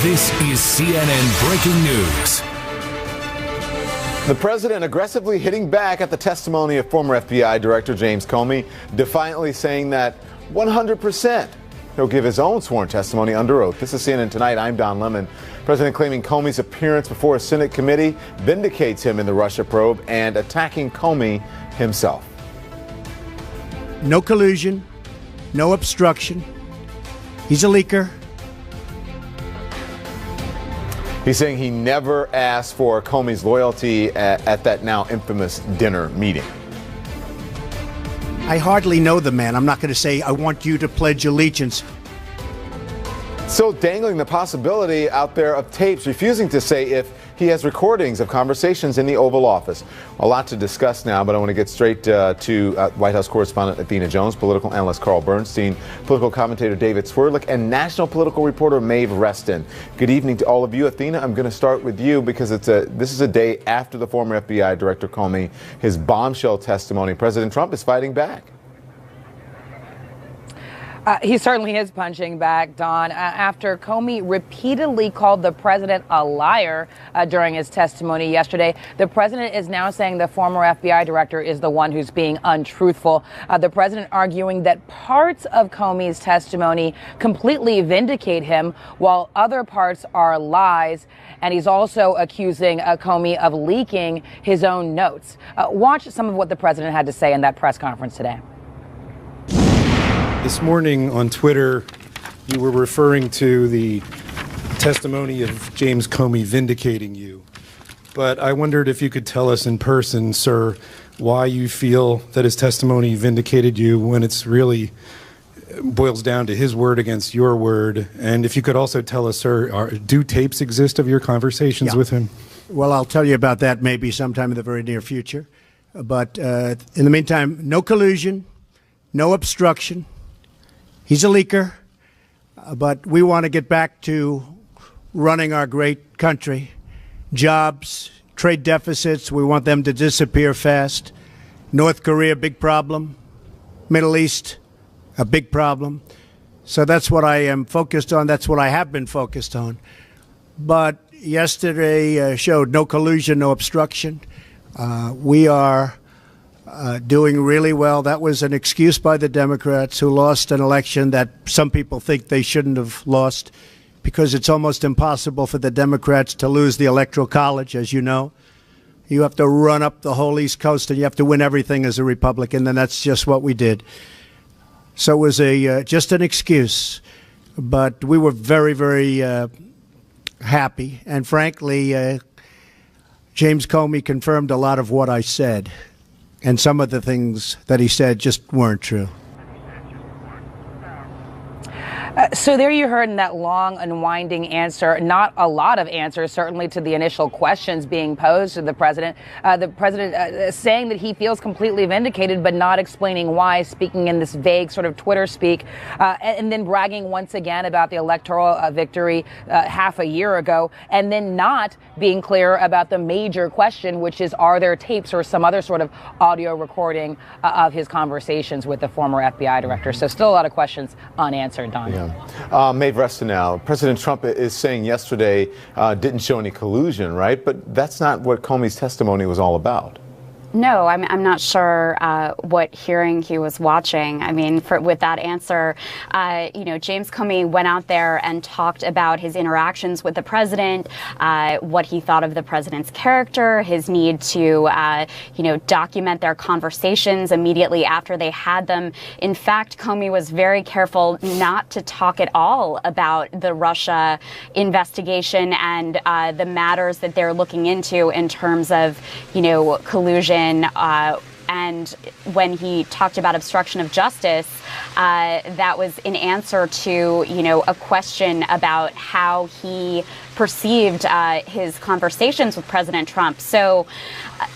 This is CNN Breaking News. The president aggressively hitting back at the testimony of former FBI Director James Comey, defiantly saying that 100% he'll give his own sworn testimony under oath. This is CNN Tonight. I'm Don Lemon. President claiming Comey's appearance before a Senate committee vindicates him in the Russia probe and attacking Comey himself. No collusion, no obstruction. He's a leaker. He's saying he never asked for Comey's loyalty at that now infamous dinner meeting. I hardly know the man. I'm not going to say, I want you to pledge allegiance. Still dangling the possibility out there of tapes, refusing to say if he has recordings of conversations in the Oval Office. A lot to discuss now, but I want to get straight to White House correspondent Athena Jones, political analyst Carl Bernstein, political commentator David Swirlick, and national political reporter Maeve Reston. Good evening to all of you. Athena, I'm going to start with you because this is a day after the former FBI Director Comey, his bombshell testimony. President Trump is fighting back. He certainly is punching back, Don. After Comey repeatedly called the president a liar during his testimony yesterday, the president is now saying the former FBI director is the one who's being untruthful. The president arguing that parts of Comey's testimony completely vindicate him, while other parts are lies. And he's also accusing Comey of leaking his own notes. Watch some of what the president had to say in that press conference today. This morning on Twitter, you were referring to the testimony of James Comey vindicating you. But I wondered if you could tell us in person, sir, why you feel that his testimony vindicated you when it's really boils down to his word against your word. And if you could also tell us, sir, do tapes exist of your conversations with him? Well, I'll tell you about that maybe sometime in the very near future. But in the meantime, no collusion, no obstruction. He's a leaker, but we want to get back to running our great country. Jobs, trade deficits, we want them to disappear fast. North Korea, big problem. Middle East, a big problem. So that's what I am focused on. That's what I have been focused on. But yesterday showed no collusion, no obstruction. We are doing really well. That was an excuse by the Democrats who lost an election that some people think they shouldn't have lost, because it's almost impossible for the Democrats to lose the Electoral College, as you know. You have to run up the whole East Coast and you have to win everything as a Republican, and that's just what we did. So it was just an excuse. But we were very, very happy. And frankly, James Comey confirmed a lot of what I said. And some of the things that he said just weren't true. So there you heard in that long, unwinding answer, not a lot of answers, certainly to the initial questions being posed to the president. Saying that he feels completely vindicated, but not explaining why, speaking in this vague sort of Twitter speak, and then bragging once again about the electoral victory half a year ago, and then not being clear about the major question, which is, are there tapes or some other sort of audio recording of his conversations with the former FBI director? So still a lot of questions unanswered, Don. Yeah. Maeve Reston now. President Trump is saying yesterday didn't show any collusion, right? But that's not what Comey's testimony was all about. No, I'm not sure what hearing he was watching. I mean, with that answer, James Comey went out there and talked about his interactions with the president, what he thought of the president's character, his need to, document their conversations immediately after they had them. In fact, Comey was very careful not to talk at all about the Russia investigation and the matters that they're looking into in terms of, collusion. And when he talked about obstruction of justice, that was in answer to, a question about how he perceived his conversations with President Trump. So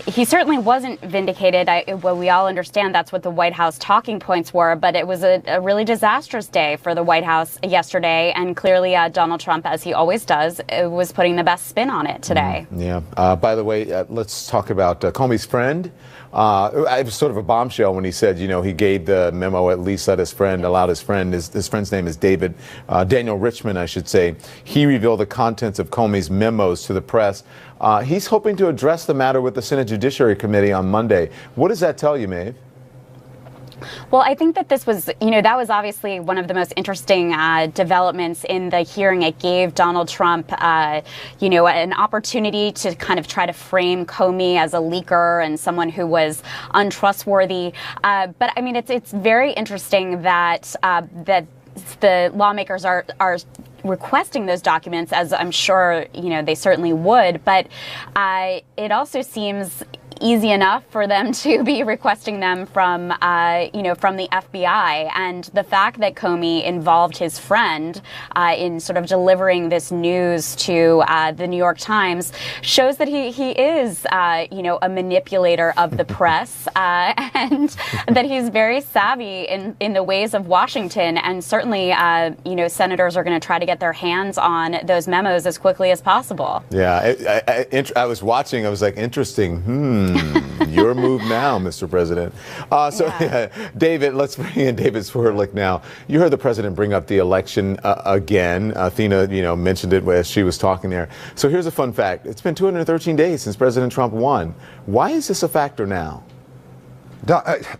he certainly wasn't vindicated. We all understand that's what the White House talking points were, but it was a really disastrous day for the White House yesterday. And clearly Donald Trump, as he always does, was putting the best spin on it today. Yeah. By the way, let's talk about Comey's friend, It was sort of a bombshell when he said, he gave the memo, at least allowed his friend's name is Daniel Richman, I should say. He revealed the contents of Comey's memos to the press. He's hoping to address the matter with the Senate Judiciary Committee on Monday. What does that tell you, Maeve? Well, I think that this was, that was obviously one of the most interesting developments in the hearing. It gave Donald Trump, an opportunity to kind of try to frame Comey as a leaker and someone who was untrustworthy. But I mean, it's very interesting that the lawmakers are requesting those documents, as I'm sure they certainly would. But it also seems easy enough for them to be requesting them from the FBI. And the fact that Comey involved his friend in sort of delivering this news to the New York Times shows that he is, a manipulator of the press and that he's very savvy in the ways of Washington. And certainly, senators are going to try to get their hands on those memos as quickly as possible. Yeah, I was watching. I was like, interesting. Your move now, Mr. President. David, let's bring in David Swerlick now. You heard the president bring up the election again. Athena, mentioned it as she was talking there. So here's a fun fact. It's been 213 days since President Trump won. Why is this a factor now?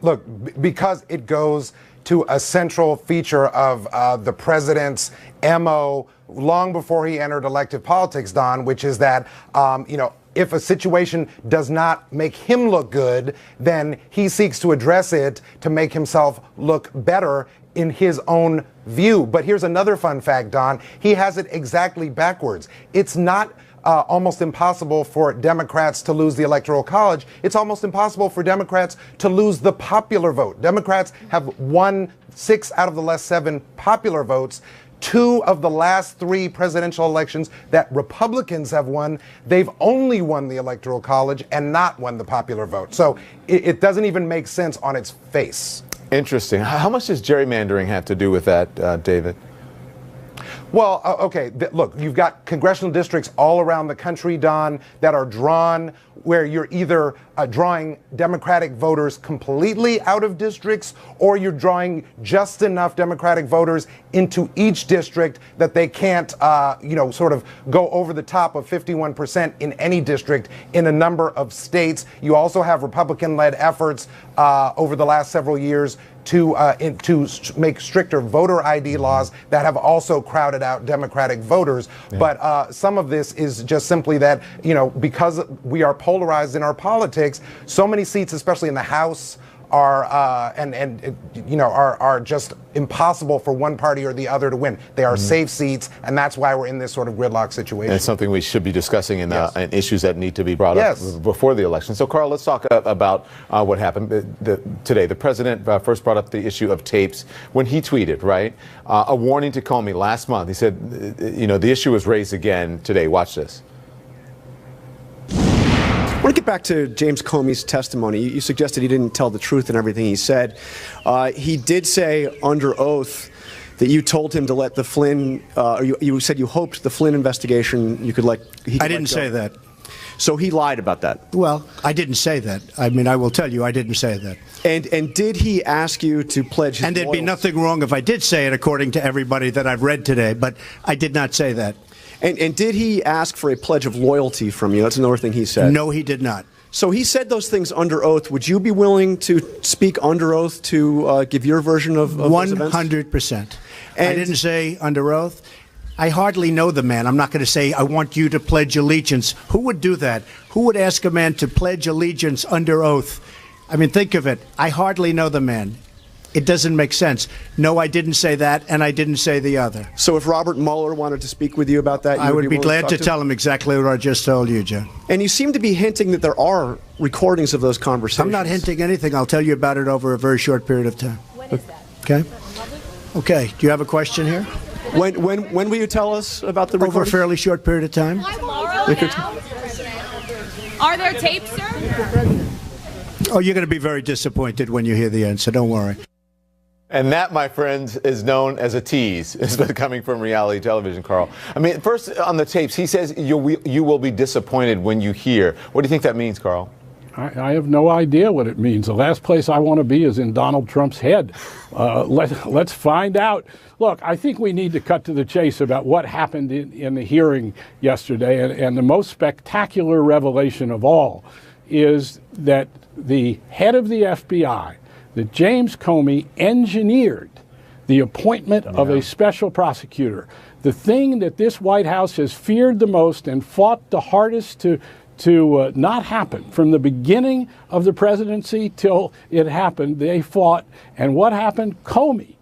Look, because it goes to a central feature of the president's MO long before he entered elective politics, Don, which is that, if a situation does not make him look good, then he seeks to address it to make himself look better in his own view. But here's another fun fact, Don. He has it exactly backwards. It's not almost impossible for Democrats to lose the Electoral College. It's almost impossible for Democrats to lose the popular vote. Democrats have won 6 out of the last 7 popular votes. 2 of the last 3 presidential elections that Republicans have won, they've only won the Electoral College and not won the popular vote. So it doesn't even make sense on its face. Interesting. How much does gerrymandering have to do with that, David? Well, okay, look, you've got congressional districts all around the country, Don, that are drawn where you're either drawing Democratic voters completely out of districts, or you're drawing just enough Democratic voters into each district that they can't, sort of go over the top of 51% in any district in a number of states. You also have Republican-led efforts over the last several years to make stricter voter ID laws that have also crowded out Democratic voters. Yeah. But some of this is just simply that, because we are polarized in our politics, so many seats, especially in the House, are just impossible for one party or the other to win. They are safe seats, and that's why we're in this sort of gridlock situation. And it's something we should be discussing in issues that need to be brought up before the election. So, Carl, let's talk about what happened today. The president first brought up the issue of tapes when he tweeted, right? A warning to Comey last month. He said, the issue was raised again today. Watch this. I want to get back to James Comey's testimony. You suggested he didn't tell the truth in everything he said. He did say under oath that you told him to let the Flynn, you said you hoped the Flynn investigation you could let. I didn't say that. So he lied about that. Well, I didn't say that. I mean, I will tell you, I didn't say that. And did he ask you to pledge his And there'd be nothing wrong if I did say it, according to everybody that I've read today, but I did not say that. And did he ask for a pledge of loyalty from you? That's another thing he said. No, he did not. So he said those things under oath. Would you be willing to speak under oath to give your version of those events? 100%. I didn't say under oath. I hardly know the man. I'm not going to say, I want you to pledge allegiance. Who would do that? Who would ask a man to pledge allegiance under oath? I mean, think of it. I hardly know the man. It doesn't make sense. No, I didn't say that, and I didn't say the other. So if Robert Mueller wanted to speak with you about that, I would be glad to tell him exactly what I just told you, Joe. And you seem to be hinting that there are recordings of those conversations. I'm not hinting anything. I'll tell you about it over a very short period of time. When is that? Okay. Okay. Do you have a question here? When will you tell us about the recordings? Over a fairly short period of time. Are there tapes, sir? Oh, you're going to be very disappointed when you hear the answer. Don't worry. And that, my friends, is known as a tease. It's been coming from reality television, Carl. I mean, first on the tapes, he says you will be disappointed when you hear. What do you think that means, Carl? I have no idea what it means. The last place I want to be is in Donald Trump's head. Let's find out. Look, I think we need to cut to the chase about what happened in the hearing yesterday. And the most spectacular revelation of all is that the head of the FBI, that James Comey, engineered the appointment of a special prosecutor. The thing that this White House has feared the most and fought the hardest to not happen. From the beginning of the presidency till it happened, they fought. And what happened? Comey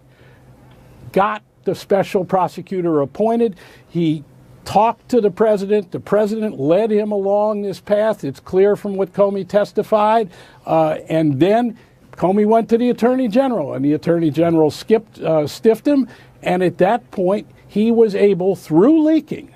got the special prosecutor appointed. He talked to the president. The president led him along this path. It's clear from what Comey testified. And then Comey went to the Attorney General, and the Attorney General stiffed him. And at that point, he was able, through leaking,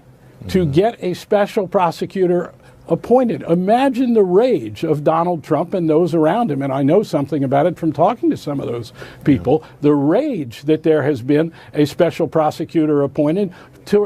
to get a special prosecutor appointed. Imagine the rage of Donald Trump and those around him, and I know something about it from talking to some of those people, the rage that there has been a special prosecutor appointed,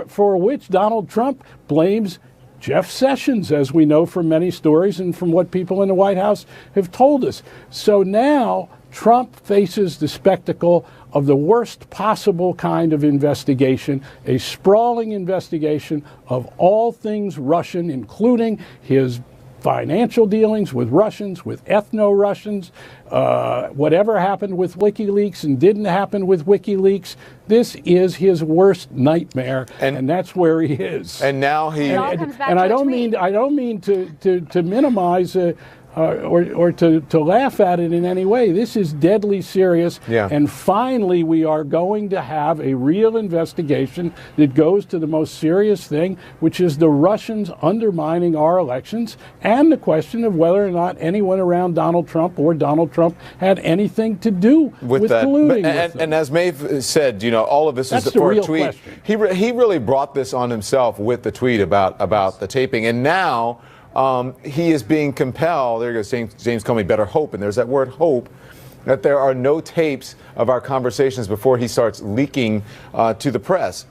for which Donald Trump blames Jeff Sessions, as we know from many stories and from what people in the White House have told us. So now Trump faces the spectacle of the worst possible kind of investigation, a sprawling investigation of all things Russian, including his financial dealings with Russians, with ethno-Russians, whatever happened with WikiLeaks and didn't happen with WikiLeaks. This is his worst nightmare, and that's where he is. And now he and I don't mean to minimize or to laugh at it in any way. This is deadly serious. Yeah. And finally, we are going to have a real investigation that goes to the most serious thing, which is the Russians undermining our elections and the question of whether or not anyone around Donald Trump or Donald Trump had anything to do with that. colluding with them. And as Maeve said, all of this That's is the for real a tweet. question. He really brought this on himself with the tweet about the taping. And now he is being compelled, there goes James Comey, better hope, and there's that word hope, that there are no tapes of our conversations before he starts leaking to the press.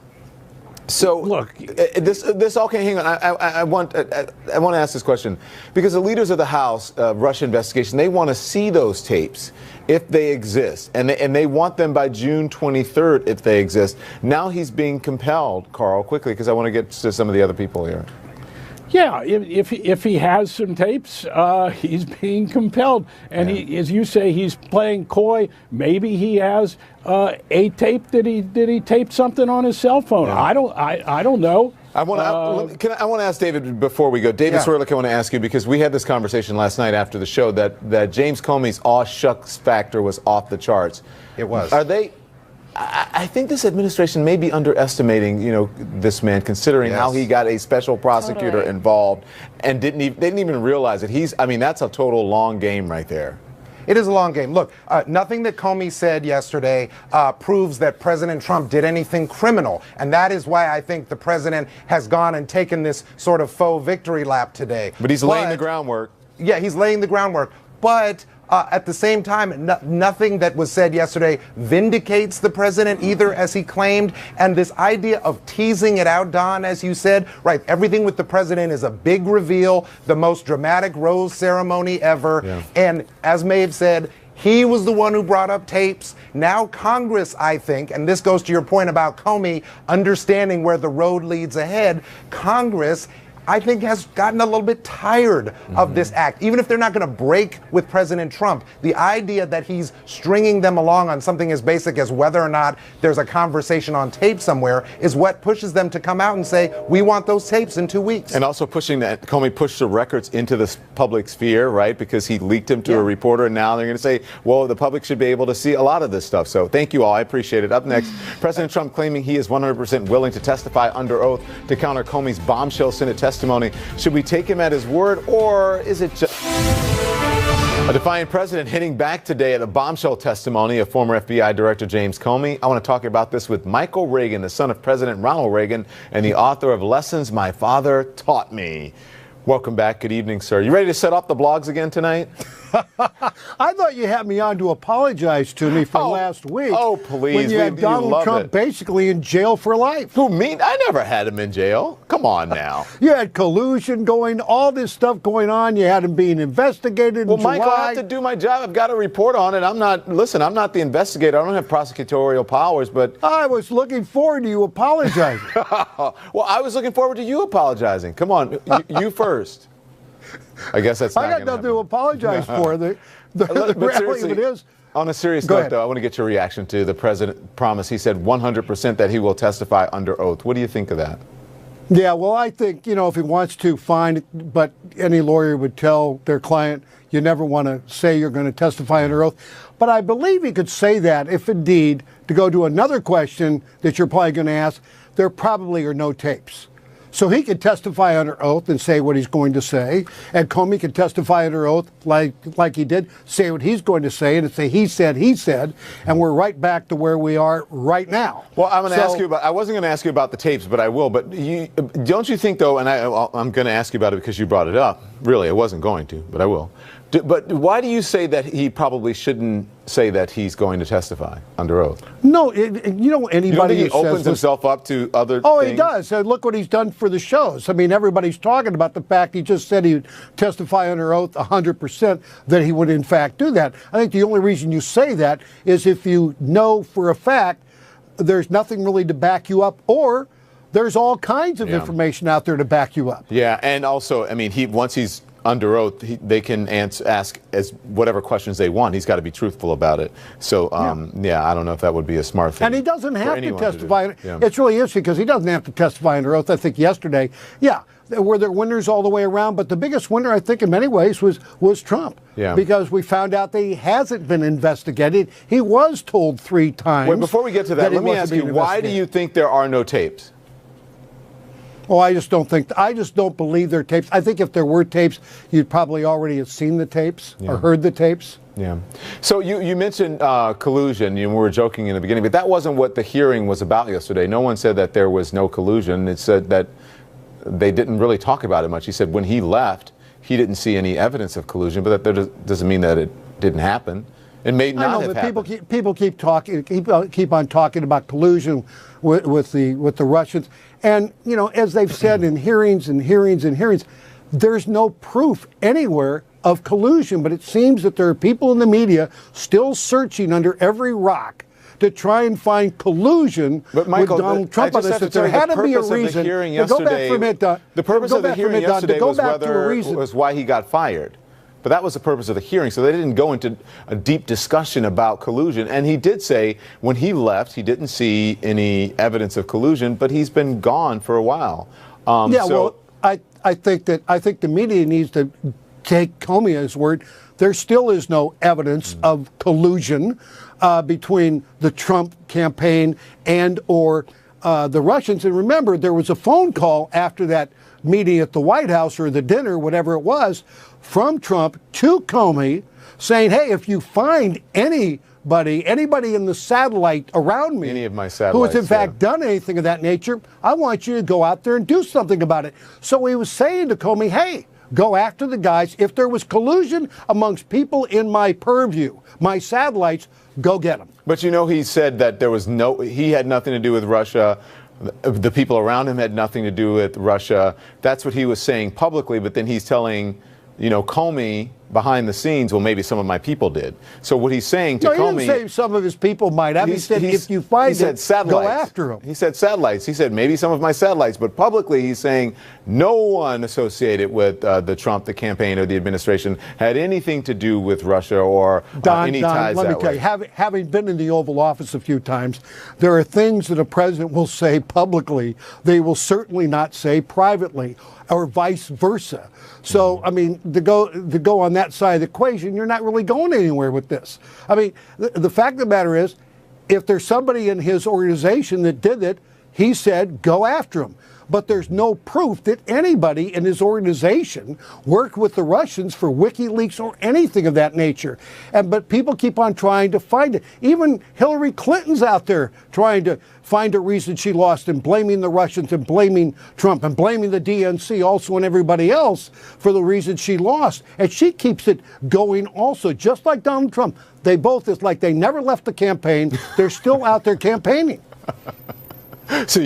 So look, this all hang on. I want to ask this question because the leaders of the House Russia investigation, they want to see those tapes if they exist, and they want them by June 23rd if they exist. Now he's being compelled, Carl, quickly, because I want to get to some of the other people here. Yeah, if he has some tapes, he's being compelled, and he, as you say, he's playing coy. Maybe he has a tape that he taped something on his cell phone. Yeah. I don't know. I want to ask David before we go. David Swirlick, I want to ask you because we had this conversation last night after the show that James Comey's aw shucks factor was off the charts. It was. Are they? I think this administration may be underestimating, this man, considering how he got a special prosecutor involved and they didn't even realize it. That's a total long game right there. It is a long game. Look, nothing that Comey said yesterday proves that President Trump did anything criminal. And that is why I think the president has gone and taken this sort of faux victory lap today. But he's laying the groundwork. Yeah, he's laying the groundwork. But at the same time, nothing that was said yesterday vindicates the president either, as he claimed. And this idea of teasing it out, Don, as you said, right, everything with the president is a big reveal, the most dramatic rose ceremony ever. Yeah. And as Maeve said, he was the one who brought up tapes. Now Congress, I think, and this goes to your point about Comey understanding where the road leads ahead, Congress, I think, has gotten a little bit tired of this act. Even if they're not going to break with President Trump, the idea that he's stringing them along on something as basic as whether or not there's a conversation on tape somewhere is what pushes them to come out and say, we want those tapes in 2 weeks. And also pushing that, Comey pushed the records into the public sphere, right, because he leaked them to a reporter, and now they're going to say, well, the public should be able to see a lot of this stuff. So thank you all. I appreciate it. Up next, President Trump claiming he is 100% willing to testify under oath to counter Comey's bombshell Senate testimony. Should we take him at his word, or is it just a defiant president hitting back today at a bombshell testimony of former FBI Director James Comey? I want to talk about this with Michael Reagan, the son of President Ronald Reagan and the author of Lessons My Father Taught Me. Welcome back. Good evening, sir. You ready to set off the blogs again tonight? I thought you had me on to apologize to me for last week. Oh, please. When you had Donald Trump basically in jail for life. Who, me? I never had him in jail. Come on now. You had collusion going, all this stuff going on. You had him being investigated in July. Michael, I have to do my job. I've got to report on it. I'm not the investigator. I don't have prosecutorial powers, but... I was looking forward to you apologizing. Well, I was looking forward to you apologizing. Come on, you first. I guess that's not I got nothing to apologize for. The reality of it is... On a serious note, though, I want to get your reaction to the president promise. He said 100% that he will testify under oath. What do you think of that? Yeah, well, I think, if he wants to, fine. But any lawyer would tell their client, you never want to say you're going to testify under oath. But I believe he could say that if indeed, to go to another question that you're probably going to ask, there probably are no tapes. So he could testify under oath and say what he's going to say. And Comey could testify under oath like he did, say what he's going to say, and say he said, and we're right back to where we are right now. Well, I'm going to ask you about, I wasn't going to ask you about the tapes, but I will. But don't you think, though, and I'm going to ask you about it because you brought it up. Really, I wasn't going to, but I will. But why do you say that he probably shouldn't say that he's going to testify under oath? No, anybody you don't think he opens says himself up to other things? He does. Look what he's done for the shows. I mean, everybody's talking about the fact he just said he would testify under oath 100% that he would in fact do that. I think the only reason you say that is if you know for a fact there's nothing really to back you up, or there's all kinds of information out there to back you up. Yeah, and also, I mean, once he's under oath, they can ask as whatever questions they want. He's got to be truthful about it. So, I don't know if that would be a smart thing. And he doesn't have to testify. It's really interesting because he doesn't have to testify under oath. I think yesterday, were there winners all the way around, but the biggest winner, I think, in many ways was Trump. Yeah. Because we found out that he hasn't been investigated. He was told 3 times. Wait, before we get to that, let me ask you, why do you think there are no tapes? Well, I just don't believe there are tapes. I think if there were tapes, you'd probably already have seen the tapes or heard the tapes. Yeah. So you mentioned collusion. We were joking in the beginning, but that wasn't what the hearing was about yesterday. No one said that there was no collusion. It said that they didn't really talk about it much. He said when he left, he didn't see any evidence of collusion, but that doesn't mean that it didn't happen. It may not have happened. People keep on talking about collusion with the Russians, and as they've said in hearings and hearings and hearings, there's no proof anywhere of collusion. But it seems that there are people in the media still searching under every rock to try and find collusion with Donald Trump on this. That there had to be a reason. The purpose of the hearing yesterday was why he got fired. But that was the purpose of the hearing, so they didn't go into a deep discussion about collusion. And he did say when he left, he didn't see any evidence of collusion, but he's been gone for a while. Well, I think the media needs to take Comey at his word. There still is no evidence of collusion between the Trump campaign and or the Russians. And remember, there was a phone call after that meeting at the White House, or the dinner, whatever it was, from Trump to Comey saying, hey, if you find anybody in the satellite around me, any of my satellites, who has in fact done anything of that nature, I want you to go out there and do something about it. So he was saying to Comey, hey, go after the guys. If there was collusion amongst people in my purview, my satellites, go get them. But he said that he had nothing to do with Russia. The people around him had nothing to do with Russia. That's what he was saying publicly, but then he's telling, Comey behind the scenes, well, maybe some of my people did. So what he's saying to Comey... he didn't say some of his people might have. He said if you find it, go after them. He said satellites. He said maybe some of my satellites, but publicly he's saying no one associated with the Trump, the campaign, or the administration had anything to do with Russia or any ties let me tell you, having been in the Oval Office a few times, there are things that a president will say publicly they will certainly not say privately, or vice versa. So, I mean, to go on that side of the equation, you're not really going anywhere with this. I mean, the fact of the matter is, if there's somebody in his organization that did it, he said, go after him. but there's no proof that anybody in his organization worked with the Russians for WikiLeaks or anything of that nature. But people keep on trying to find it. Even Hillary Clinton's out there trying to find a reason she lost and blaming the Russians and blaming Trump and blaming the DNC also and everybody else for the reason she lost. And she keeps it going also, just like Donald Trump. They both, it's like they never left the campaign. They're still out there campaigning. So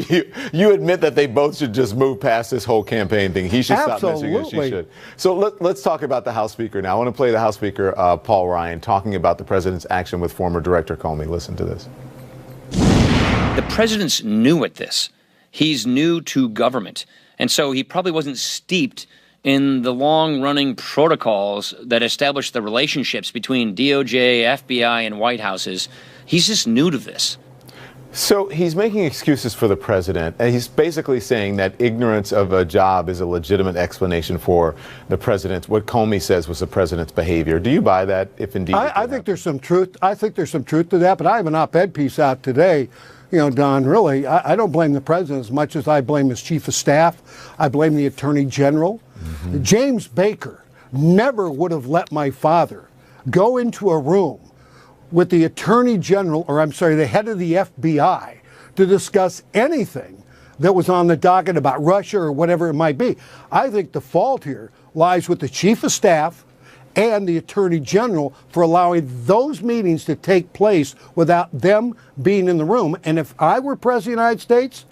you admit that they both should just move past this whole campaign thing. He should stop mentioning it. She should. So let's talk about the House Speaker now. I want to play the House Speaker, Paul Ryan, talking about the president's action with former Director Comey. Listen to this. The president's new at this. He's new to government. And so he probably wasn't steeped in the long-running protocols that establish the relationships between DOJ, FBI, and White Houses. He's just new to this. So he's making excuses for the president, and he's basically saying that ignorance of a job is a legitimate explanation for the president's, what Comey says was the president's behavior. Do you buy that, if indeed? I think there's some truth. I think there's some truth to that, but I have an op-ed piece out today. You know, Don, really, I don't blame the president as much as I blame his chief of staff. I blame the attorney general. Mm-hmm. James Baker never would have let my father go into a room with the attorney general, or I'm sorry, the head of the FBI, to discuss anything that was on the docket about Russia or whatever it might be. I think the fault here lies with the chief of staff and the attorney general for allowing those meetings to take place without them being in the room. And if I were president of the United States,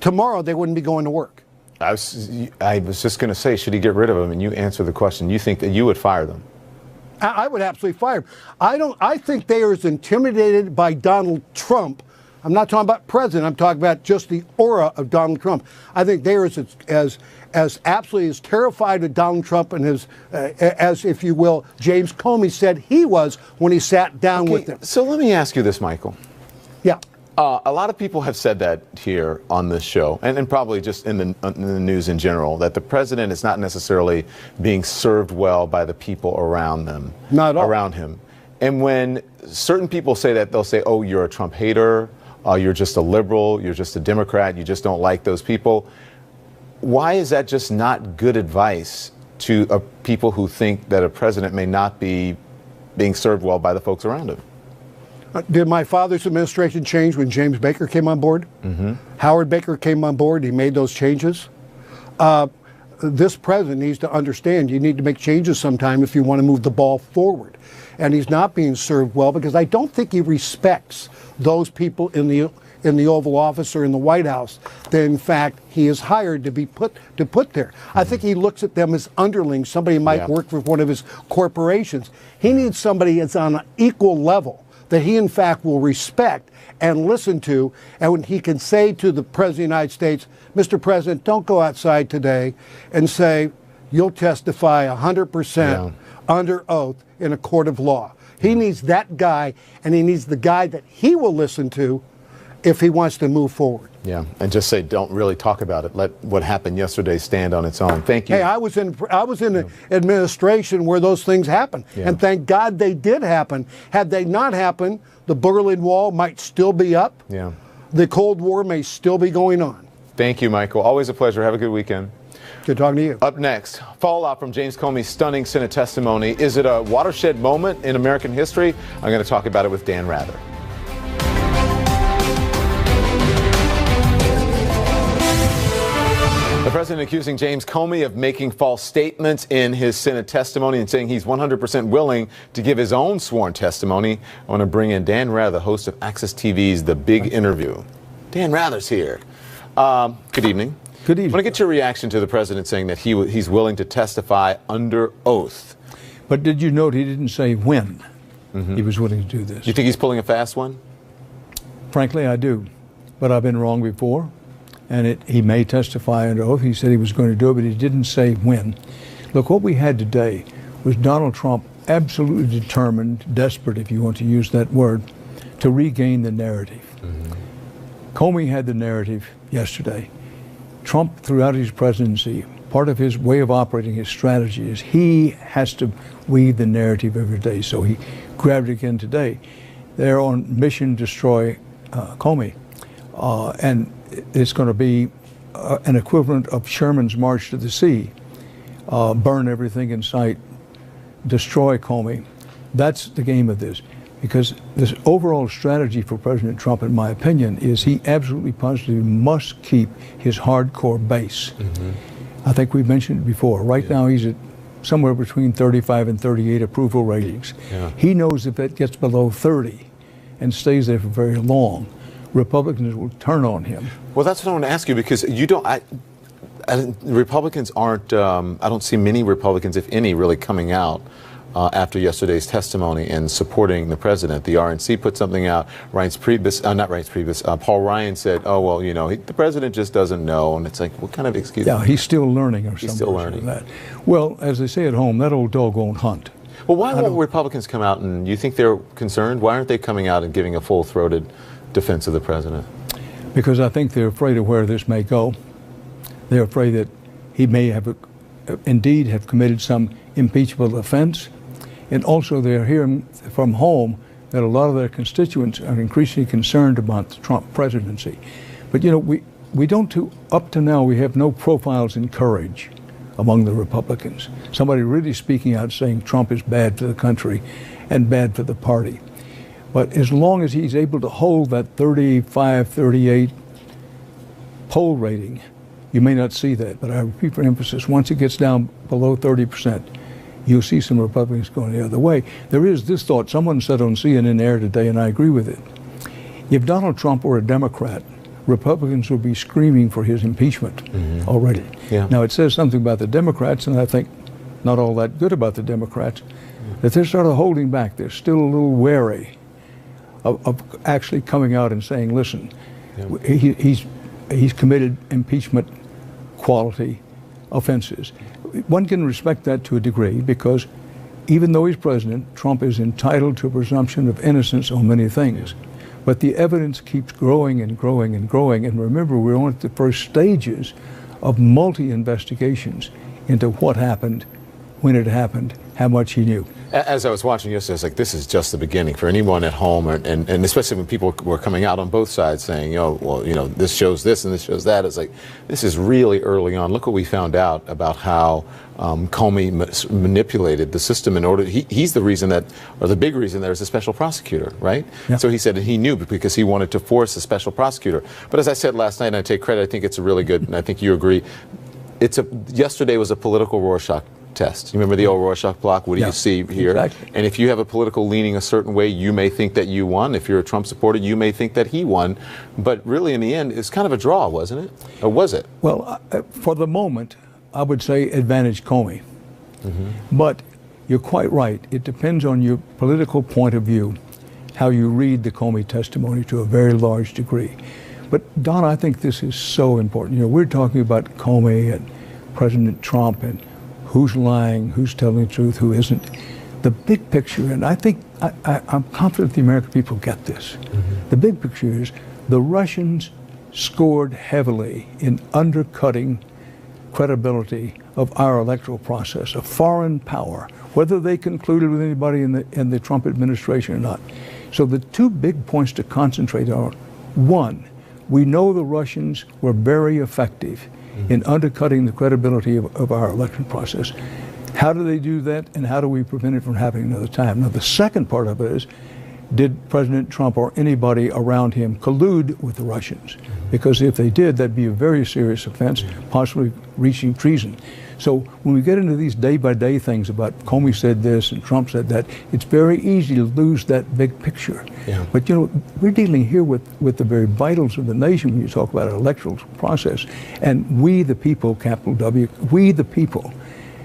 tomorrow they wouldn't be going to work. I was just going to say, should he get rid of them? And you answer the question. You think that you would fire them? I would absolutely fire him. I think they are as intimidated by Donald Trump. I'm not talking about president. I'm talking about just the aura of Donald Trump. I think they are as absolutely as terrified of Donald Trump and as, if you will, James Comey said he was when he sat down with them. So let me ask you this, Michael. Yeah. A lot of people have said that here on this show, and probably just in the news in general, that the president is not necessarily being served well by the people around them. Not at all. Around him. And when certain people say that, they'll say, oh, you're a Trump hater, you're just a liberal, you're just a Democrat, you just don't like those people. Why is that just not good advice to people who think that a president may not be being served well by the folks around him? Did my father's administration change when James Baker came on board? Mm-hmm. Howard Baker came on board. He made those changes. This president needs to understand you need to make changes sometime if you want to move the ball forward. And he's not being served well because I don't think he respects those people in the Oval Office or in the White House that, in fact, he is hired to be put there. Mm-hmm. I think he looks at them as underlings. Somebody might work for one of his corporations. He needs somebody that's on an equal level that he, in fact, will respect and listen to, and when he can say to the President of the United States, Mr. President, don't go outside today and say you'll testify 100% under oath in a court of law. He needs that guy, and he needs the guy that he will listen to if he wants to move forward. Yeah, and just say, don't really talk about it. Let what happened yesterday stand on its own. Thank you. Hey, I was in an administration where those things happened, and thank God they did happen. Had they not happened, the Berlin Wall might still be up. Yeah. The Cold War may still be going on. Thank you, Michael. Always a pleasure. Have a good weekend. Good talking to you. Up next, fallout from James Comey's stunning Senate testimony. Is it a watershed moment in American history? I'm going to talk about it with Dan Rather. The president accusing James Comey of making false statements in his Senate testimony and saying he's 100% willing to give his own sworn testimony. I want to bring in Dan Rather, host of Access TV's The Big Interview. Dan Rather's here. Good evening. Good evening. I want to get your reaction to the president saying that he's willing to testify under oath. But did you note he didn't say when he was willing to do this? You think he's pulling a fast one? Frankly, I do. But I've been wrong before. And he may testify under oath. He said he was going to do it, but he didn't say when. Look, what we had today was Donald Trump absolutely determined, desperate if you want to use that word, to regain the narrative. Mm-hmm. Comey had the narrative yesterday. Trump, throughout his presidency, part of his way of operating, his strategy, is he has to weave the narrative every day. So he grabbed it again today. They're on mission to destroy Comey. And it's going to be an equivalent of Sherman's March to the Sea, burn everything in sight, destroy Comey. That's the game of this. Because this overall strategy for President Trump, in my opinion, is he absolutely positively must keep his hardcore base. I think we've mentioned it before. Right now he's at somewhere between 35 and 38 approval ratings. He knows if it gets below 30 and stays there for very long, Republicans will turn on him. Well, that's what I want to ask you, because you don't. Republicans aren't. I don't see many Republicans, if any, really coming out after yesterday's testimony and supporting the president. The RNC put something out. Paul Ryan said, "Oh well, you know, the president just doesn't know," and it's like, what kind of excuse? Yeah, he's still learning, or something. He's still learning. That. Well, as they say at home, that old dog won't hunt. Well, why won't Republicans come out, and you think they're concerned? Why aren't they coming out and giving a full-throated defense of the president? Because I think they're afraid of where this may go. They're afraid that he may have indeed have committed some impeachable offense. And also they're hearing from home that a lot of their constituents are increasingly concerned about the Trump presidency. But you know, we don't up to now, we have no profiles in courage among the Republicans. Somebody really speaking out saying Trump is bad for the country and bad for the party. But as long as he's able to hold that 35, 38 poll rating, you may not see that. But I repeat for emphasis, once it gets down below 30%, you'll see some Republicans going the other way. There is this thought, someone said on CNN Air today, and I agree with it. If Donald Trump were a Democrat, Republicans would be screaming for his impeachment already. Now, it says something about the Democrats, and I think not all that good about the Democrats, that they're sort of holding back. They're still a little wary of actually coming out and saying, listen, he's committed impeachment quality offenses. One can respect that to a degree, because even though he's president, Trump is entitled to a presumption of innocence on many things. But the evidence keeps growing and growing and growing. And remember, we're on at the first stages of multi-investigations into what happened, when it happened, how much he knew. As I was watching yesterday, I was like, this is just the beginning for anyone at home, and especially when people were coming out on both sides saying, oh, well, you know, this shows this and this shows that. It's like, this is really early on. Look what we found out about how Comey manipulated the system in order. He's the reason that, or the big reason there's a special prosecutor, right? So he said that he knew because he wanted to force a special prosecutor. But as I said last night, and I take credit, I think it's a really good, and I think you agree, yesterday was a political Rorschach test. You remember the old Rorschach block? What do you see here? Exactly. And if you have a political leaning a certain way, you may think that you won. If you're a Trump supporter, you may think that he won. But really, in the end, it's kind of a draw, wasn't it? Or was it? Well, for the moment, I would say advantage Comey. But you're quite right. It depends on your political point of view, how you read the Comey testimony to a very large degree. But Don, I think this is so important. You know, we're talking about Comey and President Trump and who's lying, who's telling the truth, who isn't. The big picture, and I think I'm confident the American people get this. The big picture is the Russians scored heavily in undercutting credibility of our electoral process, a foreign power, whether they concluded with anybody in the Trump administration or not. So the two big points to concentrate on: one, we know the Russians were very effective in undercutting the credibility of our election process. How do they do that, and how do we prevent it from happening another time? Now, the second part of it is, did President Trump or anybody around him collude with the Russians? Because if they did, that'd be a very serious offense, possibly reaching treason. So when we get into these day-by-day things about Comey said this and Trump said that, it's very easy to lose that big picture. But you know, we're dealing here with the very vitals of the nation when you talk about an electoral process. And we the people, capital W, we the people,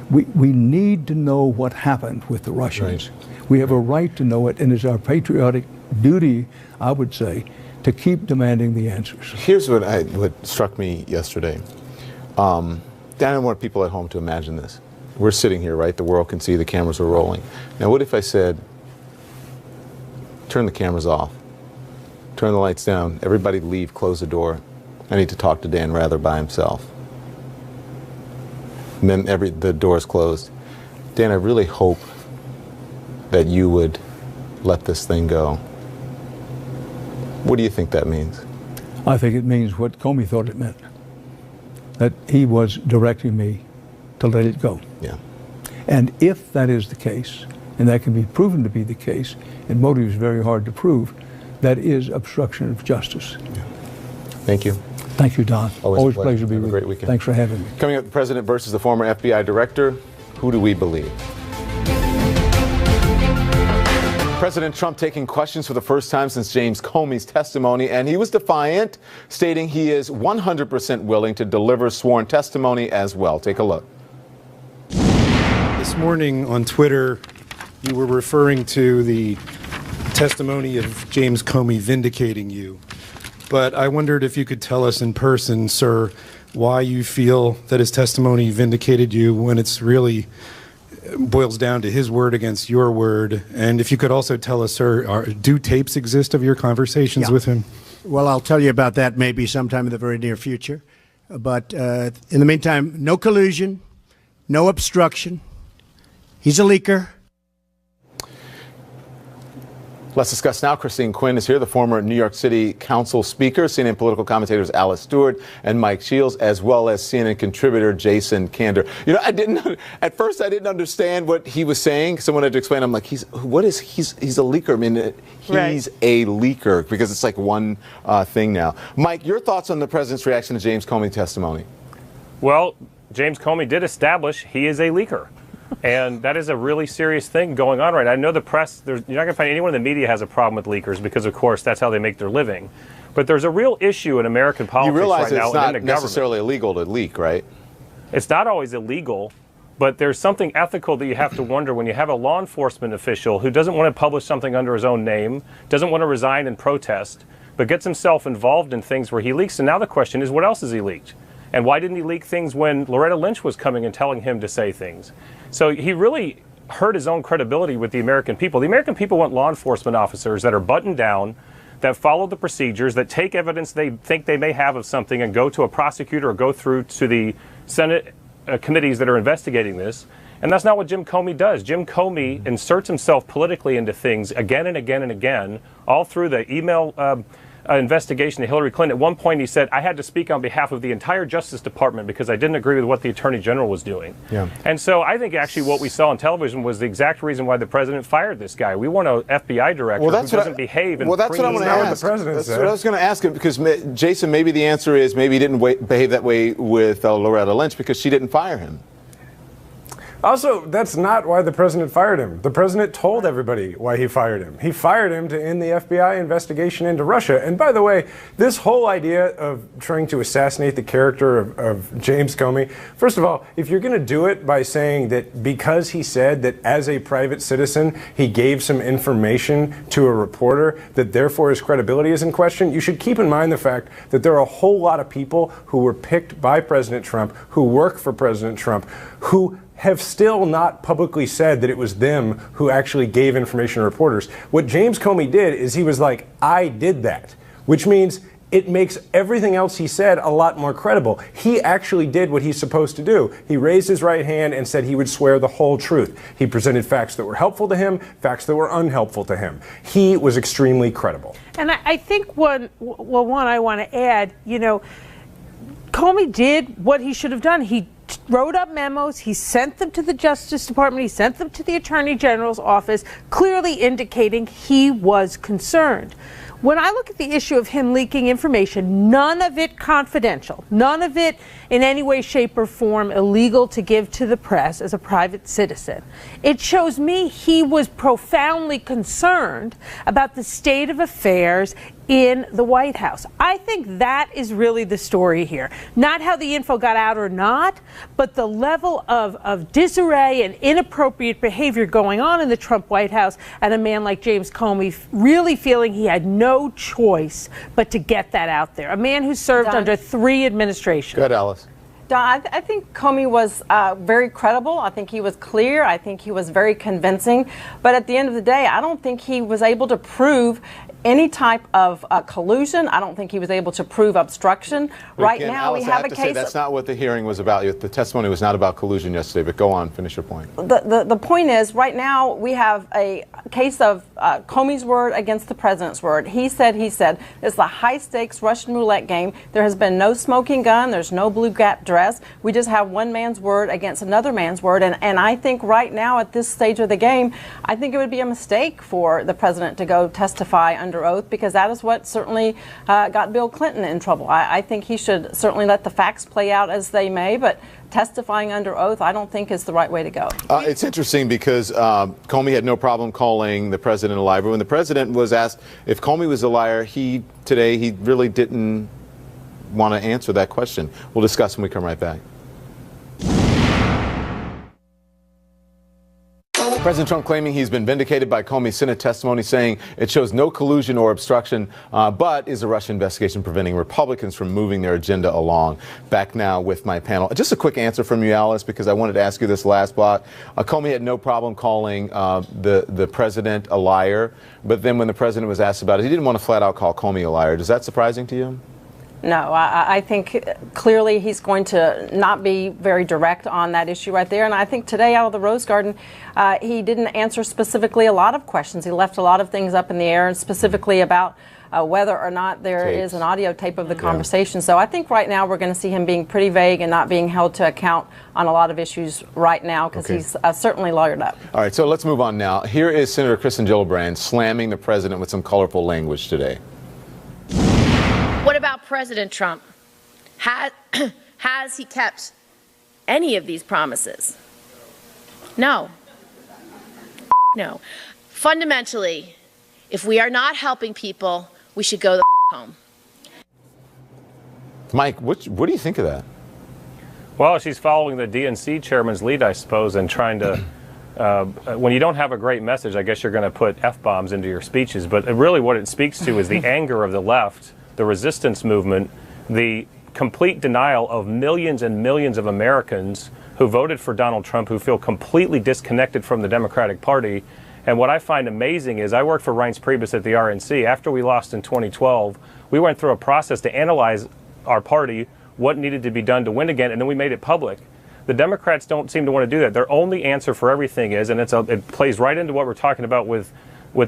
we need to know what happened with the Russians. We have a right to know it, and it's our patriotic duty, I would say, to keep demanding the answers. Here's what struck me yesterday. I don't want people at home to imagine this. We're sitting here, right? The world can see, the cameras are rolling. Now, what if I said, turn the cameras off, turn the lights down, everybody leave, close the door. I need to talk to Dan Rather by himself. And then the door is closed. Dan, I really hope that you would let this thing go. What do you think that means? I think it means what Comey thought it meant. that he was directing me to let it go. Yeah. And if that is the case, and that can be proven to be the case, and motive is very hard to prove, that is obstruction of justice. Yeah. Thank you. Thank you, Don. Always a pleasure to be Have with a great you. weekend. Thanks for having me. Coming up, the president versus the former FBI director. Who do we believe? President Trump taking questions for the first time since James Comey's testimony, and he was defiant, stating he is 100% willing to deliver sworn testimony as well. Take a look. This morning on Twitter, you were referring to the testimony of James Comey vindicating you. But I wondered if you could tell us in person, sir, why you feel that his testimony vindicated you when it's really boils down to his word against your word. And if you could also tell us, sir, do tapes exist of your conversations with him? Well, I'll tell you about that maybe sometime in the very near future. But in the meantime, no collusion, no obstruction. He's a leaker. Let's discuss now. Christine Quinn is here, the former New York City Council Speaker, CNN political commentators Alice Stewart and Mike Shields, as well as CNN contributor Jason Kander. You know, at first I didn't understand what he was saying. Someone had to explain. I'm like, he's a leaker. I mean, he's a leaker, because it's like one thing now. Mike, your thoughts on the president's reaction to James Comey's testimony? Well, James Comey did establish he is a leaker. And that is a really serious thing going on right now. I know the press, you're not going to find anyone in the media has a problem with leakers, because, of course, that's how they make their living. But there's a real issue in American politics right now. You realize it's not and in the necessarily illegal to leak, right? It's not always illegal, but there's something ethical that you have to wonder when you have a law enforcement official who doesn't want to publish something under his own name, doesn't want to resign and protest, but gets himself involved in things where he leaks. And now the question is, what else has he leaked? And why didn't he leak things when Loretta Lynch was coming and telling him to say things? So he really hurt his own credibility with the American people. The American people want law enforcement officers that are buttoned down, that follow the procedures, that take evidence they think they may have of something and go to a prosecutor or go through to the Senate committees that are investigating this. And that's not what Jim Comey does. Jim Comey inserts himself politically into things again and again and again, all through the email investigation of Hillary Clinton. At one point he said, I had to speak on behalf of the entire Justice Department because I didn't agree with what the Attorney General was doing. Yeah. And so I think actually what we saw on television was the exact reason why the president fired this guy. We want an FBI director who doesn't behave. Well, that's what I want to ask. That's what I was going to ask him, because Jason, maybe the answer is maybe he didn't behave that way with Loretta Lynch because she didn't fire him. Also, that's not why the president fired him. The president told everybody why he fired him. He fired him to end the FBI investigation into Russia. And by the way, this whole idea of trying to assassinate the character of James Comey, first of all, if you're going to do it by saying that because he said that as a private citizen he gave some information to a reporter, that therefore his credibility is in question, you should keep in mind the fact that there are a whole lot of people who were picked by President Trump, who work for President Trump, who have still not publicly said that it was them who actually gave information to reporters. What James Comey did is he was like, I did that, which means it makes everything else he said a lot more credible. He actually did what he's supposed to do. He raised his right hand and said he would swear the whole truth. He presented facts that were helpful to him, facts that were unhelpful to him. He was extremely credible. And I think one I want to add, Comey did what he should have done. He wrote up memos, he sent them to the Justice Department, he sent them to the Attorney General's office, clearly indicating he was concerned. When I look at the issue of him leaking information, none of it confidential, none of it in any way, shape, or form illegal to give to the press as a private citizen, it shows me he was profoundly concerned about the state of affairs in the White House. I think that is really the story here. Not how the info got out or not, but the level of disarray and inappropriate behavior going on in the Trump White House, and a man like James Comey really feeling he had no choice but to get that out there. A man who served under 3 administrations. Go ahead, Alice. Don, I think Comey was very credible. I think he was clear. I think he was very convincing. But at the end of the day, I don't think he was able to prove any type of collusion. I don't think he was able to prove obstruction. Right now, Alice, we have a case. That's not what the hearing was about. The testimony was not about collusion yesterday. But go on, finish your point. The point is, right now we have a case of Comey's word against the president's word. He said it's a high-stakes Russian roulette game. There has been no smoking gun. There's no blue gap dress. We just have one man's word against another man's word. And I think right now at this stage of the game, I think it would be a mistake for the president to go testify under oath, because that is what certainly got Bill Clinton in trouble. I think he should certainly let the facts play out as they may, but testifying under oath, I don't think is the right way to go. It's interesting because Comey had no problem calling the president a liar. But when the president was asked if Comey was a liar, he really didn't want to answer that question. We'll discuss when we come right back. President Trump claiming he's been vindicated by Comey's Senate testimony, saying it shows no collusion or obstruction, but is a Russia investigation preventing Republicans from moving their agenda along. Back now with my panel. Just a quick answer from you, Alice, because I wanted to ask you this last block. Comey had no problem calling the president a liar, but then when the president was asked about it, he didn't want to flat out call Comey a liar. Is that surprising to you? No, I think clearly he's going to not be very direct on that issue right there. And I think today out of the Rose Garden, he didn't answer specifically a lot of questions. He left a lot of things up in the air, and specifically about whether or not there is an audio tape of the conversation. So I think right now we're going to see him being pretty vague and not being held to account on a lot of issues right now, because he's certainly lawyered up. All right, so let's move on now. Here is Senator Kristen Gillibrand slamming the president with some colorful language today. What about President Trump? Has he kept any of these promises? No. No. Fundamentally, if we are not helping people, we should go the home. Mike, what do you think of that? Well, she's following the DNC chairman's lead, I suppose, and trying to, when you don't have a great message, I guess you're going to put F-bombs into your speeches. But really what it speaks to is the anger of the left, the resistance movement, the complete denial of millions and millions of Americans who voted for Donald Trump, who feel completely disconnected from the Democratic Party. And what I find amazing is I worked for Reince Priebus at the RNC. After we lost in 2012, we went through a process to analyze our party, what needed to be done to win again, and then we made it public. The Democrats don't seem to want to do that. Their only answer for everything is, and it plays right into what we're talking about with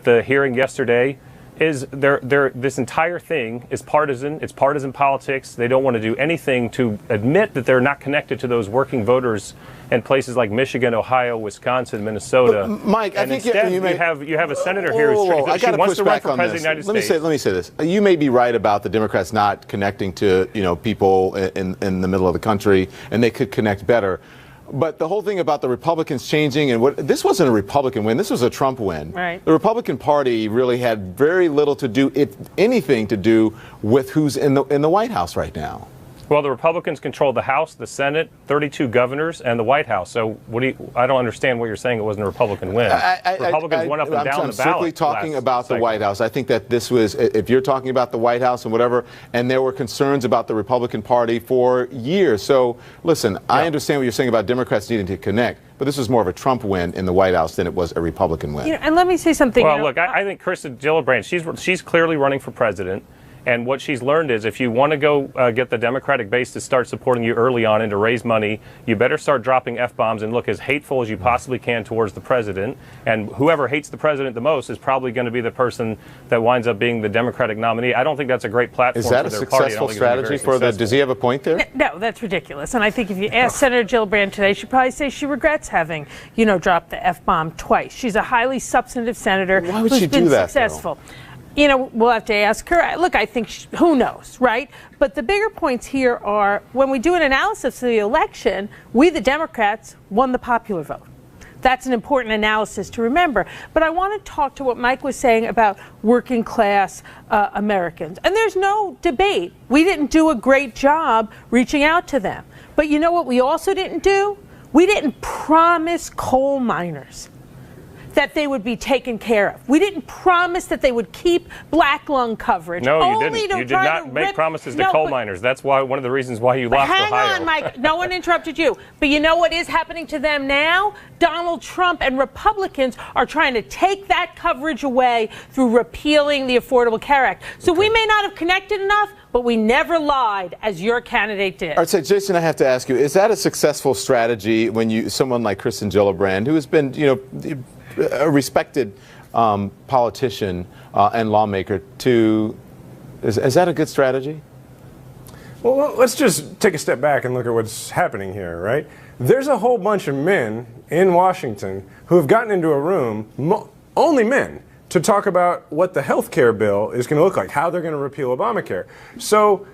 the hearing yesterday, is this entire thing is partisan. It's partisan politics. They don't want to do anything to admit that they're not connected to those working voters in places like Michigan, Ohio, Wisconsin, Minnesota. But Mike, and I think instead, you have a senator here who's she wants to run for president of the United States. Let me say this. You may be right about the Democrats not connecting to people in the middle of the country, and they could connect better. But the whole thing about the Republicans changing, and this wasn't a Republican win, this was a Trump win. Right. The Republican Party really had very little to do, if anything, to do with who's in the White House right now. Well, the Republicans control the House, the Senate, 32 governors, and the White House. So I don't understand what you're saying. It wasn't a Republican win. Republicans went up and down the ballot. I'm strictly talking about the White House. I think that this was, if you're talking about the White House and whatever, and there were concerns about the Republican Party for years. So, listen, I understand what you're saying about Democrats needing to connect, but this was more of a Trump win in the White House than it was a Republican win. And let me say something. Well, look, I think Kristen Gillibrand, she's clearly running for president. And what she's learned is if you want to go get the Democratic base to start supporting you early on and to raise money, you better start dropping F-bombs and look as hateful as you possibly can towards the president. And whoever hates the president the most is probably going to be the person that winds up being the Democratic nominee. I don't think that's a great platform for their party. Is that a successful strategy for the? Does he have a point there? No, that's ridiculous. And I think if you ask Senator Gillibrand today, she'd probably say she regrets having, dropped the F-bomb twice. She's a highly substantive senator who's been do that, successful. Though? We'll have to ask her. Look, I think, who knows, right? But the bigger points here are, when we do an analysis of the election, we, the Democrats, won the popular vote. That's an important analysis to remember. But I want to talk to what Mike was saying about working class Americans. And there's no debate. We didn't do a great job reaching out to them. But you know what we also didn't do? We didn't promise coal miners that they would be taken care of. We didn't promise that they would keep black lung coverage. No, you didn't. You did not make promises to coal miners. That's why one of the reasons why you lost Ohio. Hang on, Mike. No one interrupted you. But you know what is happening to them now? Donald Trump and Republicans are trying to take that coverage away through repealing the Affordable Care Act. So we may not have connected enough, but we never lied as your candidate did. All right, so Jason, I have to ask you, is that a successful strategy when someone like Kristen Gillibrand, who has been, a respected politician and lawmaker to, is that a good strategy? Well, let's just take a step back and look at what's happening here, right? There's a whole bunch of men in Washington who have gotten into a room, only men, to talk about what the health care bill is going to look like, how they're going to repeal Obamacare. So,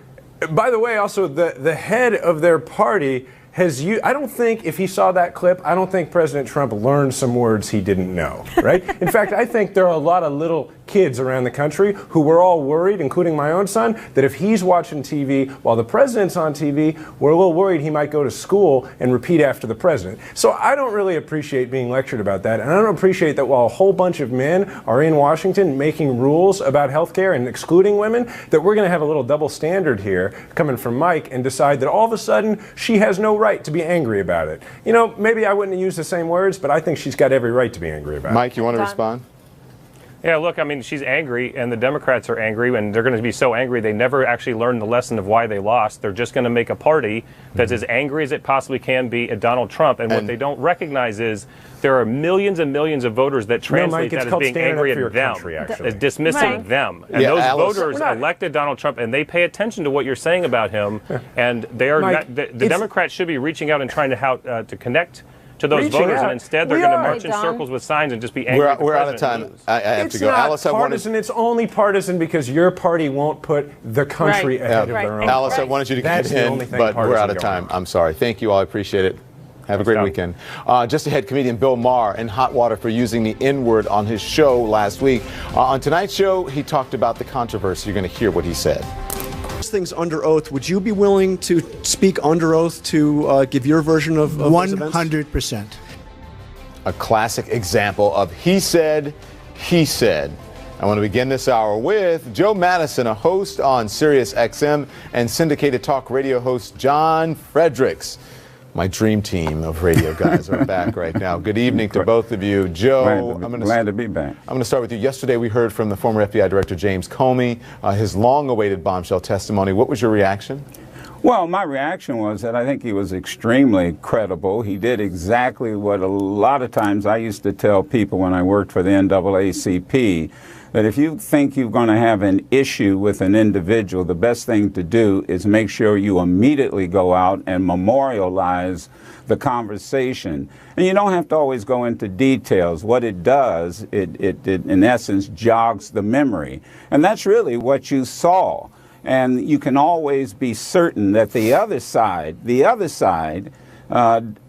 by the way, also, the head of their party has used, I don't think, if he saw that clip, I don't think President Trump learned some words he didn't know, right? In fact, I think there are a lot of little kids around the country who were all worried, including my own son, that if he's watching TV while the president's on TV, we're a little worried he might go to school and repeat after the president. So I don't really appreciate being lectured about that, and I don't appreciate that while a whole bunch of men are in Washington making rules about health care and excluding women, that we're going to have a little double standard here coming from Mike and decide that all of a sudden she has no right to be angry about it. You know, maybe I wouldn't use the same words, but I think she's got every right to be angry about it. Mike, you want to respond? Yeah, look, I mean, she's angry, and the Democrats are angry, and they're going to be so angry they never actually learn the lesson of why they lost. They're just going to make a party that's as angry as it possibly can be at Donald Trump, and what they don't recognize is there are millions and millions of voters that translate that as being angry at them, as dismissing them. And those voters elected Donald Trump, and they pay attention to what you're saying about him, and they are not, the Democrats should be reaching out and trying to connect to those voters, and instead they're going to march in circles with signs and just be angry. We're out of time. I have to go. Alice, it's only partisan because your party won't put the country ahead of their own. Alice, I wanted you to get in, but we're out of time. I'm sorry. Thank you all. I appreciate it. Have a great weekend. Just ahead, comedian Bill Maher in hot water for using the N-word on his show last week. On tonight's show, he talked about the controversy. You're going to hear what he said. Things under oath, would you be willing to speak under oath to give your version of 100%. A classic example of he said, he said. I want to begin this hour with Joe Madison, a host on Sirius XM, and syndicated talk radio host John Fredericks. My dream team of radio guys are back right now. Good evening to both of you. Joe, glad to be back. I'm going to start with you. Yesterday we heard from the former FBI Director James Comey, his long-awaited bombshell testimony. What was your reaction? Well, my reaction was that I think he was extremely credible. He did exactly what a lot of times I used to tell people when I worked for the NAACP, that if you think you're going to have an issue with an individual, the best thing to do is make sure you immediately go out and memorialize the conversation. And you don't have to always go into details. What it does, it in essence jogs the memory. And that's really what you saw. And you can always be certain that the other side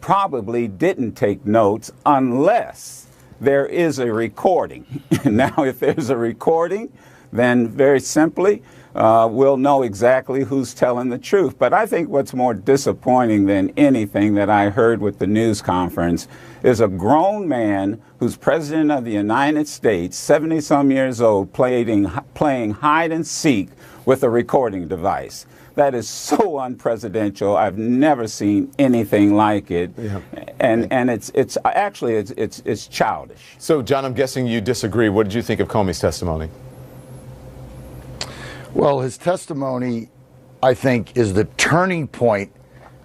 probably didn't take notes unless there is a recording. Now, if there's a recording, then very simply, we'll know exactly who's telling the truth. But I think what's more disappointing than anything that I heard with the news conference is a grown man who's president of the United States, 70-some years old, playing hide and seek with a recording device. That is so unpresidential. I've never seen anything like it, and it's actually childish. So, John, I'm guessing you disagree. What did you think of Comey's testimony? Well, his testimony, I think, is the turning point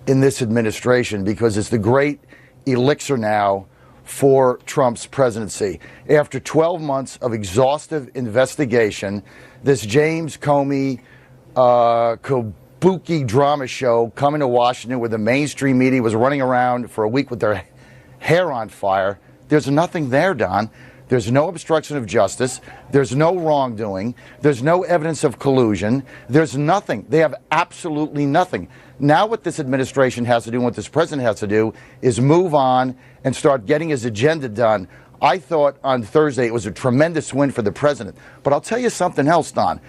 in this administration because it's the great elixir now for Trump's presidency. After 12 months of exhaustive investigation, this James Comey kabuki drama show coming to Washington where the mainstream media was running around for a week with their hair on fire. There's nothing there, Don. There's no obstruction of justice. There's no wrongdoing. There's no evidence of collusion. There's nothing. They have absolutely nothing. Now what this administration has to do and what this president has to do is move on and start getting his agenda done. I thought on Thursday it was a tremendous win for the president. But I'll tell you something else, Don.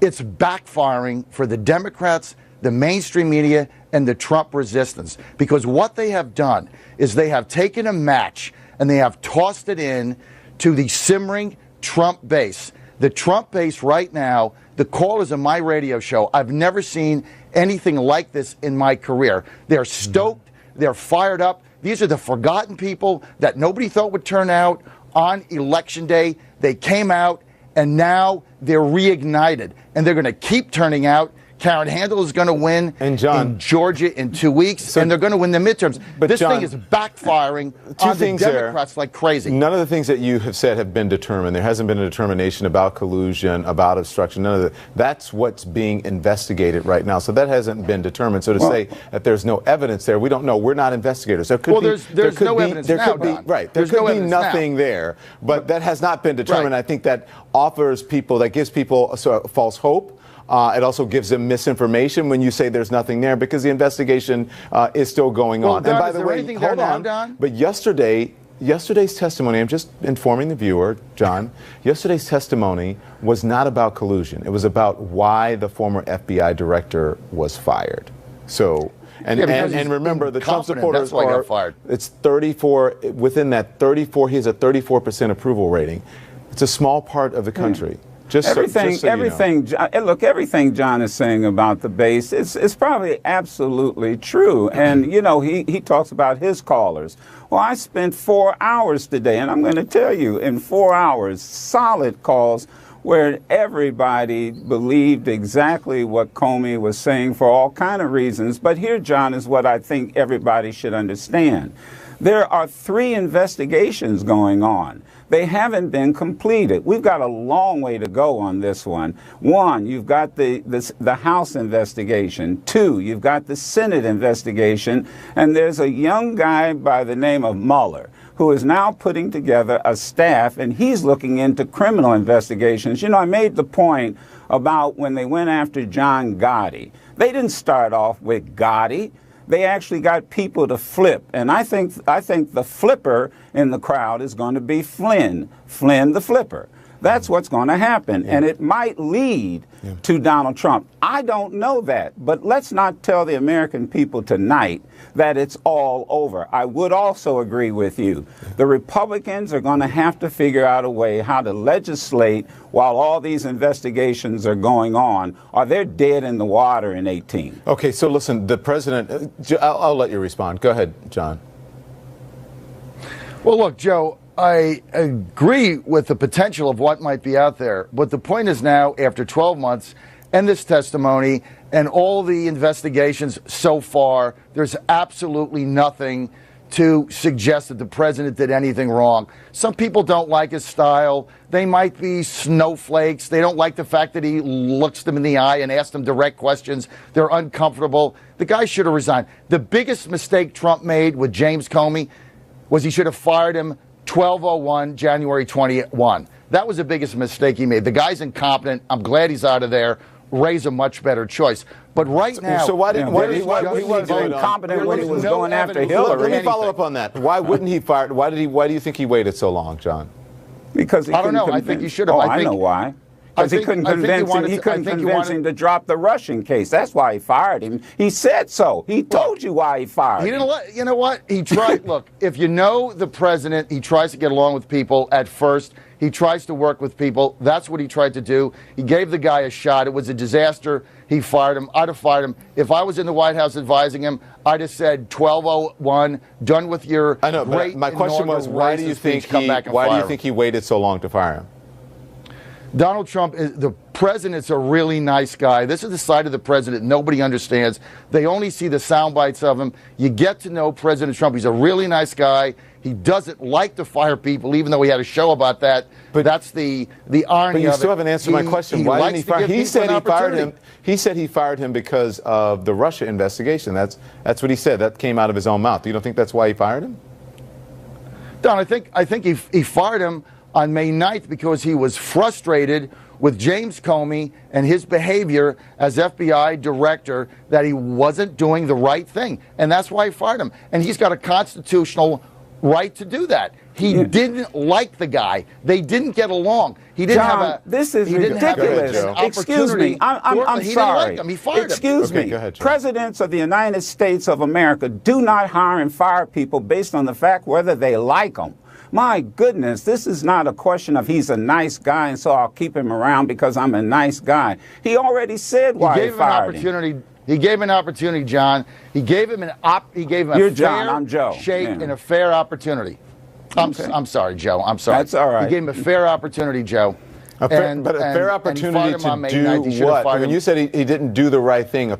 It's backfiring for the Democrats, the mainstream media, and the Trump resistance. Because what they have done is they have taken a match and they have tossed it in to the simmering Trump base. The Trump base right now, the callers on my radio show, I've never seen anything like this in my career. They're stoked. They're fired up. These are the forgotten people that nobody thought would turn out on Election Day. They came out, and now they're reignited. And they're going to keep turning out Karen Handel is going to win in Georgia in 2 weeks, and they're going to win the midterms. But this thing is backfiring on the Democrats like crazy. None of the things that you have said have been determined. There hasn't been a determination about collusion, about obstruction. None of that. That's what's being investigated right now. So that hasn't been determined. So to say that there's no evidence there, we don't know. We're not investigators. There could there's no evidence now, Don. Right. There could be nothing there, but that has not been determined. I think that offers people, that gives people a false hope. It also gives them misinformation when you say there's nothing there, because the investigation is still going on. Don, and by the way, hold on. Don? But yesterday's testimony, I'm just informing the viewer, John, yesterday's testimony was not about collusion. It was about why the former FBI director was fired. So, and remember, the Trump supporters are fired. It's 34, within that 34, he has a 34% approval rating. It's a small part of the country. Everything John is saying about the base is probably absolutely true. And, you know, he talks about his callers. Well, I spent 4 hours today, and I'm going to tell you, in 4 hours, solid calls where everybody believed exactly what Comey was saying for all kind of reasons. But here, John, is what I think everybody should understand. There are 3 investigations going on. They haven't been completed. We've got a long way to go on this one. 1, you've got the House investigation. 2, you've got the Senate investigation. And there's a young guy by the name of Mueller who is now putting together a staff, and he's looking into criminal investigations. You know, I made the point about when they went after John Gotti. They didn't start off with Gotti. They actually got people to flip. And I think the flipper in the crowd is going to be Flynn the flipper. That's what's going to happen. And it might lead to Donald Trump. I don't know that. But let's not tell the American people tonight that it's all over. I would also agree with you. The Republicans are going to have to figure out a way how to legislate while all these investigations are going on, or they're dead in the water in 18. Okay, so listen, the president, I'll let you respond. Go ahead, John. Well, look, Joe, I agree with the potential of what might be out there. But the point is now, after 12 months and this testimony and all the investigations so far, there's absolutely nothing to suggest that the president did anything wrong. Some people don't like his style. They might be snowflakes. They don't like the fact that he looks them in the eye and asks them direct questions. They're uncomfortable. The guy should have resigned. The biggest mistake Trump made with James Comey was he should have fired him 12/01, January 21. That was the biggest mistake he made. The guy's incompetent. I'm glad he's out of there. Ray's a much better choice. But right now, so why didn't he was incompetent when he was going after Hillary? Let me follow up on that. Why wouldn't he fire? Why do you think he waited so long, John? Because I don't know. I think he should have. I know why. Because he couldn't convince him to drop the Russian case. That's why he fired him. He said so. He told you why he fired him. He didn't let, you know what? He tried. Look, if you know the president, he tries to get along with people at first. He tries to work with people. That's what he tried to do. He gave the guy a shot. It was a disaster. He fired him. I'd have fired him. If I was in the White House advising him, I'd have said 12/01, done with your I know, but my question was, why do you think he waited so long to fire him? Donald Trump, the president's a really nice guy. This is the side of the president nobody understands. They only see the sound bites of him. You get to know President Trump. He's a really nice guy. He doesn't like to fire people, even though he had a show about that. But that's the irony of it. But you still haven't answered my question. Why didn't he fire him? He said he fired him. He said he fired him because of the Russia investigation. That's what he said. That came out of his own mouth. You don't think that's why he fired him? Don, I think he fired him on May 9th because he was frustrated with James Comey and his behavior as FBI director, that he wasn't doing the right thing. And that's why he fired him. And he's got a constitutional right to do that. He didn't like the guy. They didn't get along. He didn't have a. This is ridiculous. Excuse me. I'm he sorry. Didn't like him. He fired Excuse him. me. Go ahead, Presidents of the United States of America do not hire and fire people based on the fact whether they like them. My goodness, this is not a question of he's a nice guy and so I'll keep him around because I'm a nice guy. He already said why he fired him. He gave him an opportunity, John. He gave him a fair shake and a fair opportunity. I'm sorry, Joe. I'm sorry. That's all right. He gave him a fair opportunity, Joe. But a fair opportunity to do what? I mean, you said he didn't do the right thing.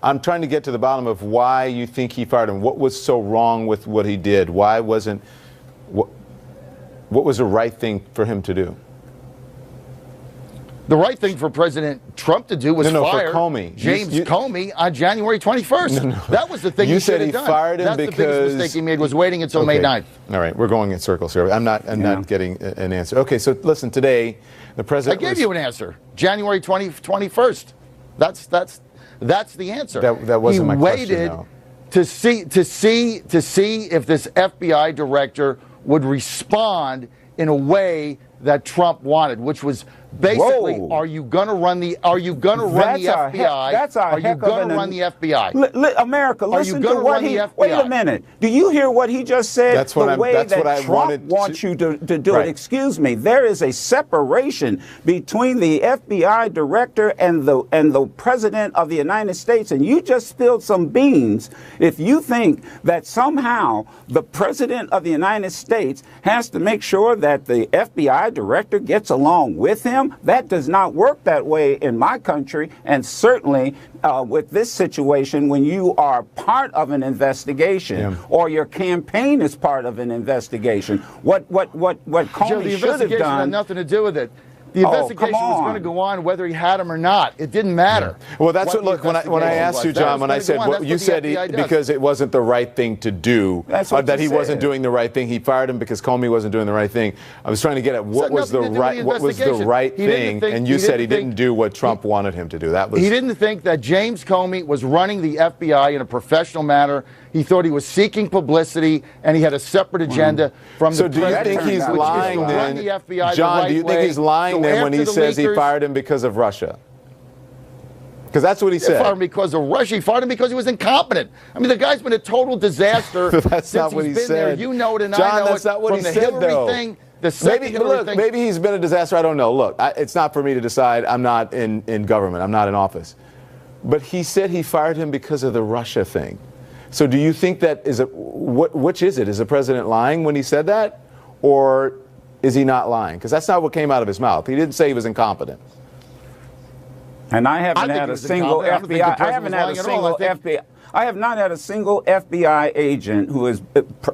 I'm trying to get to the bottom of why you think he fired him. What was so wrong with what he did? Why wasn't what was the right thing for him to do? The right thing for President Trump to do was fire for Comey. James Comey on January 21st. That was the thing you he said should he have done. Fired him That's because the biggest mistake he made was waiting until May 9th. All right, we're going in circles here. I'm not getting an answer. Okay, so listen, today the president I gave you an answer. January 21st. That's the answer. That wasn't my question. He waited to see if this FBI director would respond in a way that Trump wanted, which was basically, are you going to run the FBI? That's are you going to run the FBI? America, listen to what he. FBI. Wait a minute. Do you hear what he just said? That's what Trump wants you to do it. Excuse me. There is a separation between the FBI director and the president of the United States, and you just spilled some beans. If you think that somehow the president of the United States has to make sure that the FBI director gets along with him, that does not work that way in my country, and certainly with this situation when you are part of an investigation or your campaign is part of an investigation. What Comey should have done had nothing to do with it. The investigation was going to go on whether he had him or not. It didn't matter. Well, that's what when I asked you, John, when I said you said because it wasn't the right thing to do, that he wasn't doing the right thing. He fired him because Comey wasn't doing the right thing. I was trying to get at what was the right thing, and you said he didn't do what Trump wanted him to do. He didn't think that James Comey was running the FBI in a professional manner. He thought he was seeking publicity, and he had a separate agenda from the president. So do you think he's lying then, John? Do you think he's lying then when he says he fired him because of Russia? Because that's what he said. He fired him because of Russia. He fired him because he was incompetent. I mean, the guy's been a total disaster that's not what he said. There. You know it, and John, I know that's not what he said, though. Thing, the maybe he's been a disaster. I don't know. Look, it's not for me to decide. I'm not in government. I'm not in office. But he said he fired him because of the Russia thing. So do you think that which is it? Is the president lying when he said that, or is he not lying? Because that's not what came out of his mouth. He didn't say he was incompetent. And I haven't had a single FBI. I haven't had a single FBI. I have not had a single FBI agent who is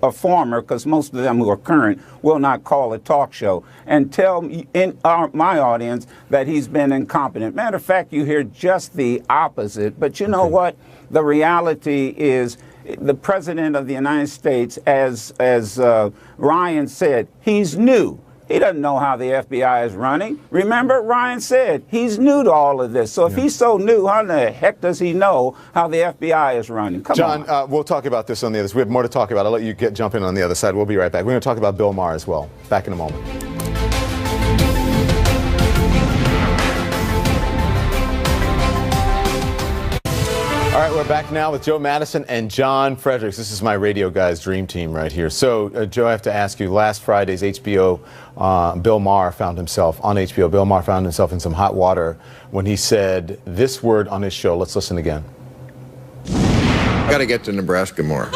a former, because most of them who are current will not call a talk show and tell my audience that he's been incompetent. Matter of fact, you hear just the opposite. But you know what? The reality is the president of the United States, as Ryan said, he's new. He doesn't know how the FBI is running. Remember, Ryan said he's new to all of this. So if he's so new, how the heck does he know how the FBI is running? Come on. John, we'll talk about this on the other side. We have more to talk about. I'll let you jump in on the other side. We'll be right back. We're going to talk about Bill Maher as well. Back in a moment. All right, we're back now with Joe Madison and John Fredericks. This is my radio guys' dream team right here. So, Joe, I have to ask you, last Friday's HBO, Bill Maher found himself in some hot water when he said this word on his show. Let's listen again. Got to get to Nebraska more.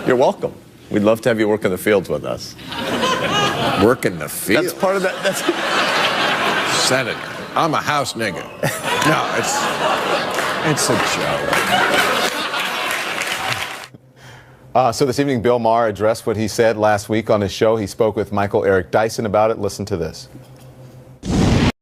You're welcome. We'd love to have you work in the fields with us. Work in the field? That's part of that. That's Senator. I'm a house nigga. No, it's a joke. So this evening, Bill Maher addressed what he said last week on his show. He spoke with Michael Eric Dyson about it. Listen to this.